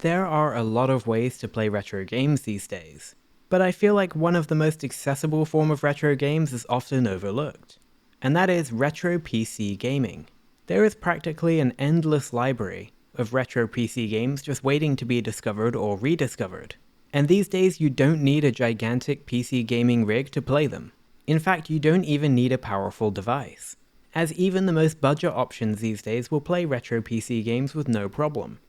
There are a lot of ways to play retro games these days, but I feel like one of the most accessible form of retro games is often overlooked, and that is retro PC gaming. There is practically an endless library of retro PC games just waiting to be discovered or rediscovered, and these days you don't need a gigantic PC gaming rig to play them. In fact, you don't even need a powerful device, as even the most budget options these days will play retro PC games with no problem.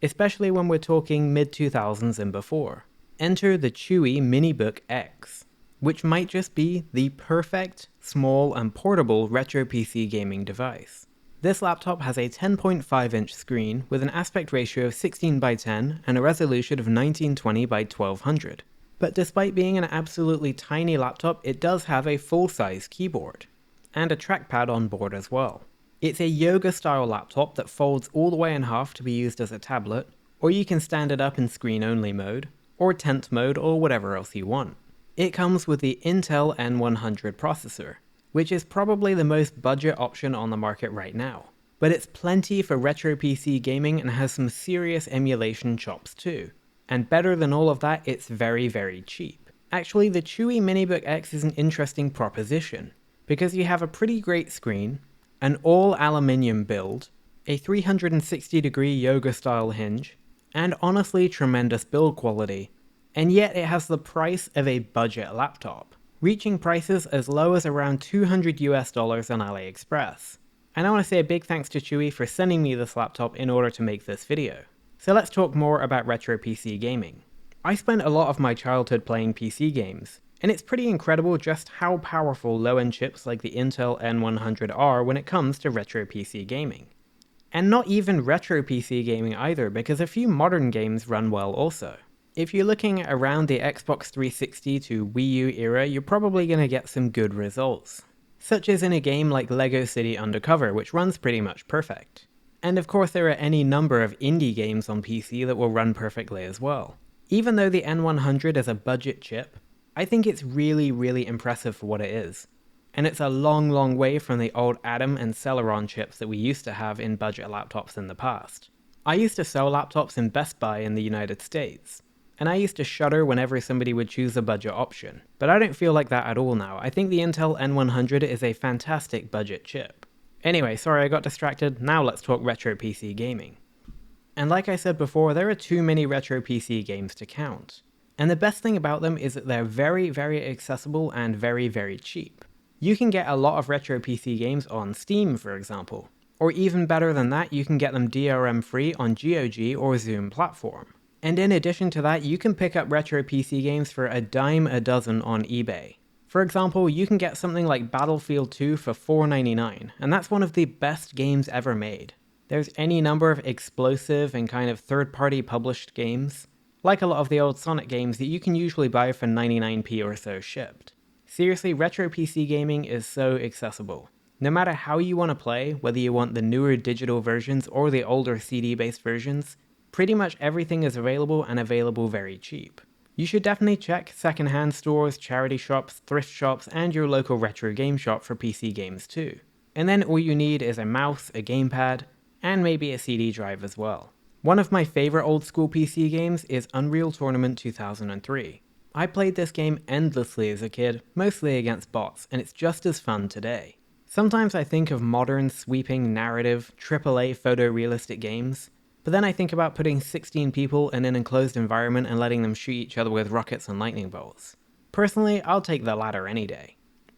Especially when we're talking mid-2000s and before. Enter the Chuwi Minibook X, which might just be the perfect, small and portable retro PC gaming device. This laptop has a 10.5-inch screen with an aspect ratio of 16:10 and a resolution of 1920 by 1200. But despite being an absolutely tiny laptop, it does have a full-size keyboard, and a trackpad on board as well. It's a yoga-style laptop that folds all the way in half to be used as a tablet, or you can stand it up in screen-only mode, or tent mode, or whatever else you want. It comes with the Intel N100 processor, which is probably the most budget option on the market right now. But it's plenty for retro PC gaming and has some serious emulation chops too. And better than all of that, it's very, very cheap. Actually, the Chuwi Minibook X is an interesting proposition, because you have a pretty great screen, an all-aluminium build, a 360-degree yoga-style hinge, and honestly tremendous build quality, and yet it has the price of a budget laptop, reaching prices as low as around $200 on AliExpress. And I want to say a big thanks to Chuwi for sending me this laptop in order to make this video. So let's talk more about retro PC gaming. I spent a lot of my childhood playing PC games, and it's pretty incredible just how powerful low-end chips like the Intel N100 are when it comes to retro PC gaming. And not even retro PC gaming either, because a few modern games run well also. If you're looking around the Xbox 360 to Wii U era, you're probably going to get some good results, such as in a game like LEGO City Undercover, which runs pretty much perfect. And of course there are any number of indie games on PC that will run perfectly as well. Even though the N100 is a budget chip, I think it's really, really impressive for what it is. And it's a long, long way from the old Atom and Celeron chips that we used to have in budget laptops in the past. I used to sell laptops in Best Buy in the United States, and I used to shudder whenever somebody would choose a budget option. But I don't feel like that at all now. I think the Intel N100 is a fantastic budget chip. Anyway, sorry I got distracted, now let's talk retro PC gaming. And like I said before, there are too many retro PC games to count. And the best thing about them is that they're very, very accessible and very, very cheap. You can get a lot of retro PC games on Steam, for example. Or even better than that, you can get them DRM free on GOG or Zoom platform. And in addition to that, you can pick up retro PC games for a dime a dozen on eBay. For example, you can get something like Battlefield 2 for $4.99, and that's one of the best games ever made. There's any number of explosive and kind of third-party published games, like a lot of the old Sonic games that you can usually buy for 99p or so shipped. Seriously, retro PC gaming is so accessible. No matter how you want to play, whether you want the newer digital versions or the older CD-based versions, pretty much everything is available and available very cheap. You should definitely check secondhand stores, charity shops, thrift shops, and your local retro game shop for PC games too. And then all you need is a mouse, a gamepad, and maybe a CD drive as well. One of my favorite old school PC games is Unreal Tournament 2003. I played this game endlessly as a kid, mostly against bots, and it's just as fun today. Sometimes I think of modern, sweeping, narrative, AAA photorealistic games, but then I think about putting 16 people in an enclosed environment and letting them shoot each other with rockets and lightning bolts. Personally, I'll take the latter any day.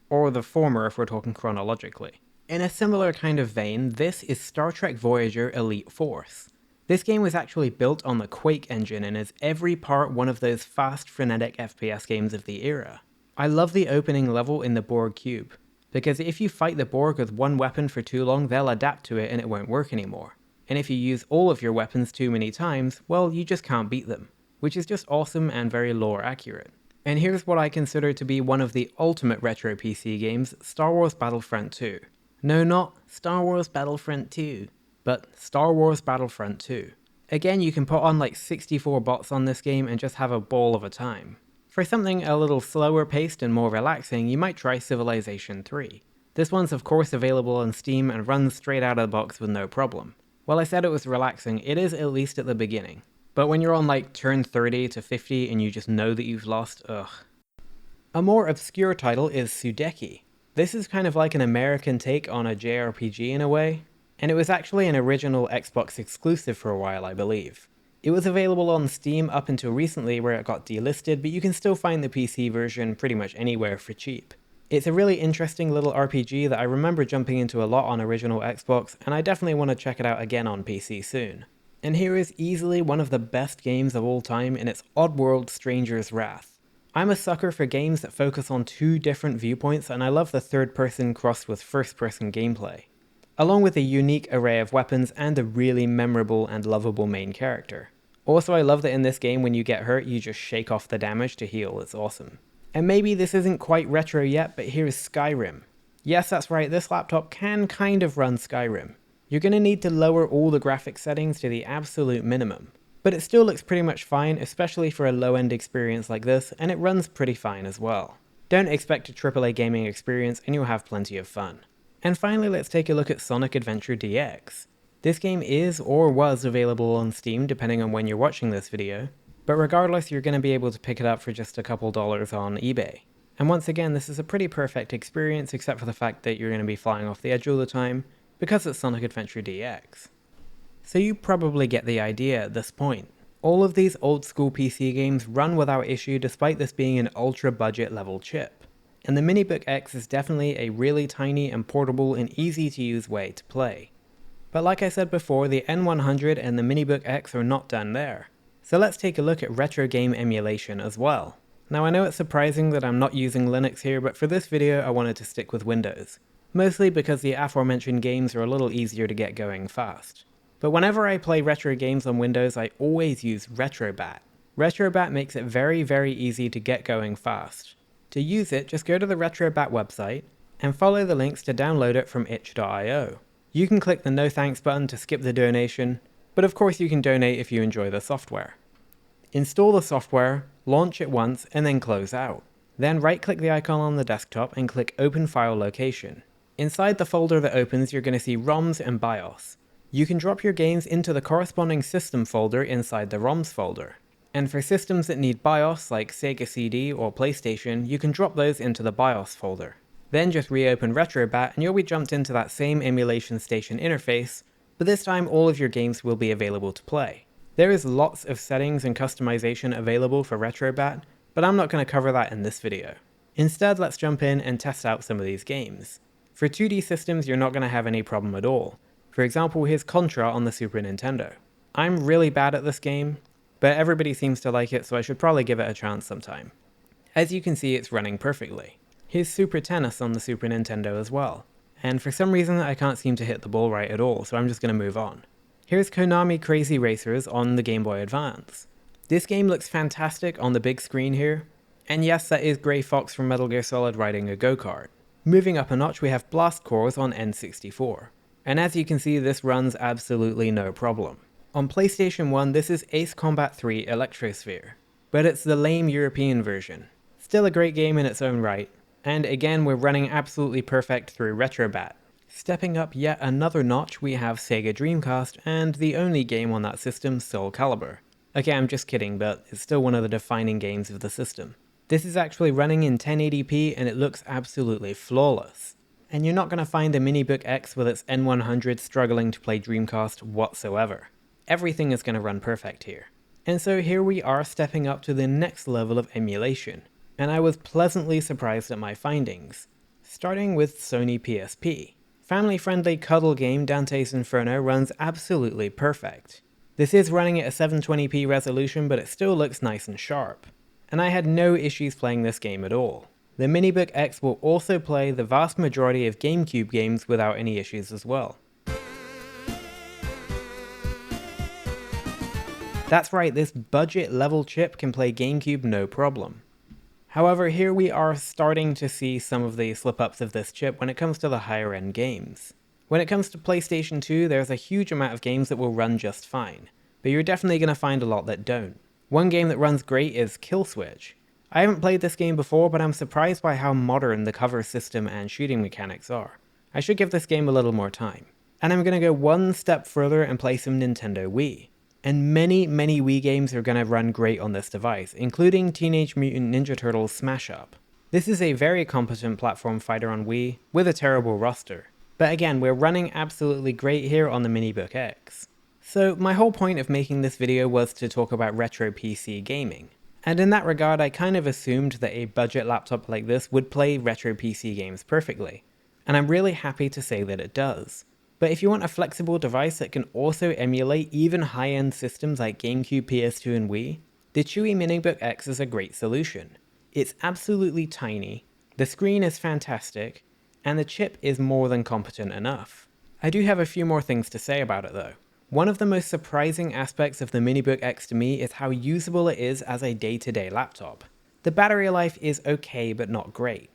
Or the former if we're talking chronologically. In a similar kind of vein, this is Star Trek Voyager Elite Force. This game was actually built on the Quake engine and is every part one of those fast, frenetic FPS games of the era. I love the opening level in the Borg cube, because if you fight the Borg with one weapon for too long, they'll adapt to it and it won't work anymore. And if you use all of your weapons too many times, well, you just can't beat them, which is just awesome and very lore accurate. And here's what I consider to be one of the ultimate retro PC games, Star Wars Battlefront 2. No, not Star Wars Battlefront 2. But Star Wars Battlefront 2. Again, you can put on like 64 bots on this game and just have a ball of a time. For something a little slower paced and more relaxing, you might try Civilization 3. This one's of course available on Steam and runs straight out of the box with no problem. While I said it was relaxing, it is at least at the beginning. But when you're on like turn 30 to 50 and you just know that you've lost, ugh. A more obscure title is Sudeki. This is kind of like an American take on a JRPG in a way, and it was actually an original Xbox exclusive for a while, I believe. It was available on Steam up until recently where it got delisted, but you can still find the PC version pretty much anywhere for cheap. It's a really interesting little RPG that I remember jumping into a lot on original Xbox, and I definitely want to check it out again on PC soon. And here is easily one of the best games of all time in its Oddworld Stranger's Wrath. I'm a sucker for games that focus on two different viewpoints, and I love the third person crossed with first person gameplay, along with a unique array of weapons and a really memorable and lovable main character. Also, I love that in this game when you get hurt you just shake off the damage to heal, it's awesome. And maybe this isn't quite retro yet, but here's Skyrim. Yes, that's right, this laptop can kind of run Skyrim. You're going to need to lower all the graphics settings to the absolute minimum. But it still looks pretty much fine, especially for a low-end experience like this, and it runs pretty fine as well. Don't expect a AAA gaming experience and you'll have plenty of fun. And finally, let's take a look at Sonic Adventure DX. This game is or was available on Steam depending on when you're watching this video, but regardless you're going to be able to pick it up for just a couple dollars on eBay. And once again, this is a pretty perfect experience except for the fact that you're going to be flying off the edge all the time, because it's Sonic Adventure DX. So you probably get the idea at this point. All of these old school PC games run without issue despite this being an ultra budget level chip. And the Minibook X is definitely a really tiny and portable and easy to use way to play. But like I said before, the N100 and the Minibook X are not done there. So let's take a look at retro game emulation as well. Now I know it's surprising that I'm not using Linux here, but for this video I wanted to stick with Windows. Mostly because the aforementioned games are a little easier to get going fast. But whenever I play retro games on Windows, I always use Retrobat. Retrobat makes it very, very easy to get going fast. To use it, just go to the Retrobat website and follow the links to download it from itch.io. You can click the no thanks button to skip the donation, but of course you can donate if you enjoy the software. Install the software, launch it once, and then close out. Then right-click the icon on the desktop and click Open File Location. Inside the folder that opens, you're going to see ROMs and BIOS. You can drop your games into the corresponding system folder inside the ROMs folder. And for systems that need BIOS, like Sega CD or PlayStation, you can drop those into the BIOS folder. Then just reopen Retrobat and you'll be jumped into that same emulation station interface, but this time all of your games will be available to play. There is lots of settings and customization available for Retrobat, but I'm not going to cover that in this video. Instead, let's jump in and test out some of these games. For 2D systems, you're not going to have any problem at all. For example, here's Contra on the Super Nintendo. I'm really bad at this game, but everybody seems to like it, so I should probably give it a chance sometime. As you can see, it's running perfectly. Here's Super Tennis on the Super Nintendo as well, and for some reason I can't seem to hit the ball right at all, so I'm just going to move on. Here's Konami Crazy Racers on the Game Boy Advance. This game looks fantastic on the big screen here, and yes, that is Grey Fox from Metal Gear Solid riding a go-kart. Moving up a notch, we have Blast Corps on N64. And as you can see, this runs absolutely no problem. On PlayStation 1, this is Ace Combat 3 Electrosphere, but it's the lame European version. Still a great game in its own right, and again we're running absolutely perfect through Retrobat. Stepping up yet another notch, we have Sega Dreamcast and the only game on that system, Soul Calibur. Okay, I'm just kidding, but it's still one of the defining games of the system. This is actually running in 1080p and it looks absolutely flawless. And you're not going to find the Minibook X with its N100 struggling to play Dreamcast whatsoever. Everything is going to run perfect here. And so here we are stepping up to the next level of emulation, and I was pleasantly surprised at my findings. Starting with Sony PSP. Family-friendly cuddle game Dante's Inferno runs absolutely perfect. This is running at a 720p resolution, but it still looks nice and sharp. And I had no issues playing this game at all. The Minibook X will also play the vast majority of GameCube games without any issues as well. That's right, this budget level chip can play GameCube no problem. However, here we are starting to see some of the slip-ups of this chip when it comes to the higher end games. When it comes to PlayStation 2, there's a huge amount of games that will run just fine, but you're definitely going to find a lot that don't. One game that runs great is Kill Switch. I haven't played this game before, but I'm surprised by how modern the cover system and shooting mechanics are. I should give this game a little more time. And I'm going to go one step further and play some Nintendo Wii. and many Wii games are going to run great on this device, including Teenage Mutant Ninja Turtles Smash Up. This is a very competent platform fighter on Wii, with a terrible roster. But again, we're running absolutely great here on the Minibook X. So my whole point of making this video was to talk about retro PC gaming. And in that regard, I kind of assumed that a budget laptop like this would play retro PC games perfectly. And I'm really happy to say that it does. But if you want a flexible device that can also emulate even high-end systems like GameCube, PS2, and Wii, the Chuwi Minibook X is a great solution. It's absolutely tiny, the screen is fantastic, and the chip is more than competent enough. I do have a few more things to say about it though. One of the most surprising aspects of the Minibook X to me is how usable it is as a day-to-day laptop. The battery life is okay but not great.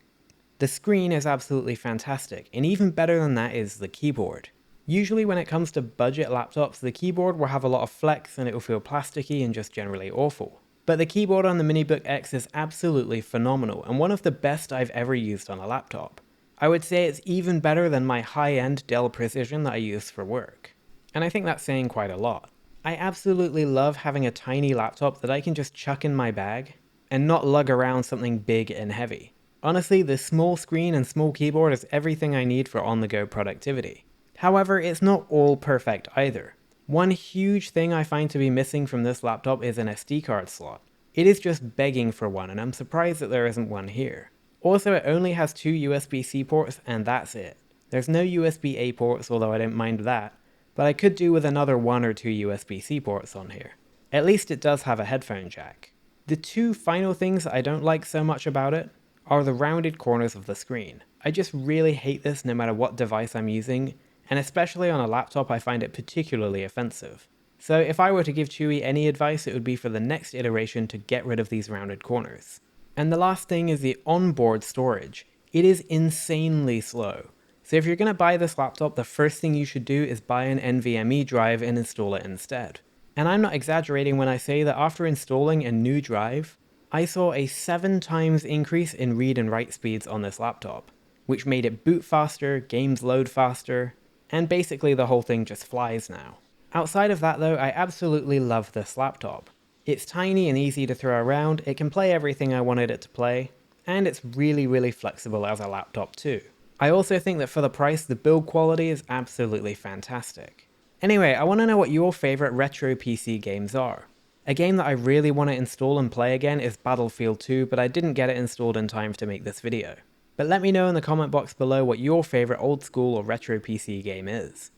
The screen is absolutely fantastic, and even better than that is the keyboard. Usually when it comes to budget laptops, the keyboard will have a lot of flex and it will feel plasticky and just generally awful. But the keyboard on the Minibook X is absolutely phenomenal and one of the best I've ever used on a laptop. I would say it's even better than my high-end Dell Precision that I use for work. And I think that's saying quite a lot. I absolutely love having a tiny laptop that I can just chuck in my bag and not lug around something big and heavy. Honestly, the small screen and small keyboard is everything I need for on-the-go productivity. However, it's not all perfect either. One huge thing I find to be missing from this laptop is an SD card slot. It is just begging for one, and I'm surprised that there isn't one here. Also, it only has 2 USB-C ports, and that's it. There's no USB-A ports, although I don't mind that, but I could do with another 1 or 2 USB-C ports on here. At least it does have a headphone jack. The two final things I don't like so much about it are the rounded corners of the screen. I just really hate this no matter what device I'm using, and especially on a laptop I find it particularly offensive. So if I were to give Chuwi any advice, it would be for the next iteration to get rid of these rounded corners. And the last thing is the onboard storage. It is insanely slow. So if you're going to buy this laptop, the first thing you should do is buy an NVMe drive and install it instead. And I'm not exaggerating when I say that after installing a new drive, I saw a 7 times increase in read and write speeds on this laptop, which made it boot faster, games load faster, and basically the whole thing just flies now. Outside of that though, I absolutely love this laptop. It's tiny and easy to throw around, it can play everything I wanted it to play, and it's really flexible as a laptop too. I also think that for the price, the build quality is absolutely fantastic. Anyway, I want to know what your favorite retro PC games are. A game that I really want to install and play again is Battlefield 2, but I didn't get it installed in time to make this video. But let me know in the comment box below what your favorite old school or retro PC game is.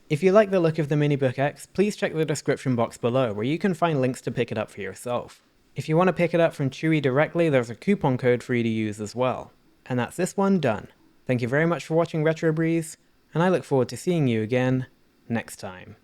If you like the look of the Minibook X, please check the description box below where you can find links to pick it up for yourself. If you want to pick it up from Chuwi directly, there's a coupon code for you to use as well. And that's this one done. Thank you very much for watching Retro Breeze, and I look forward to seeing you again next time.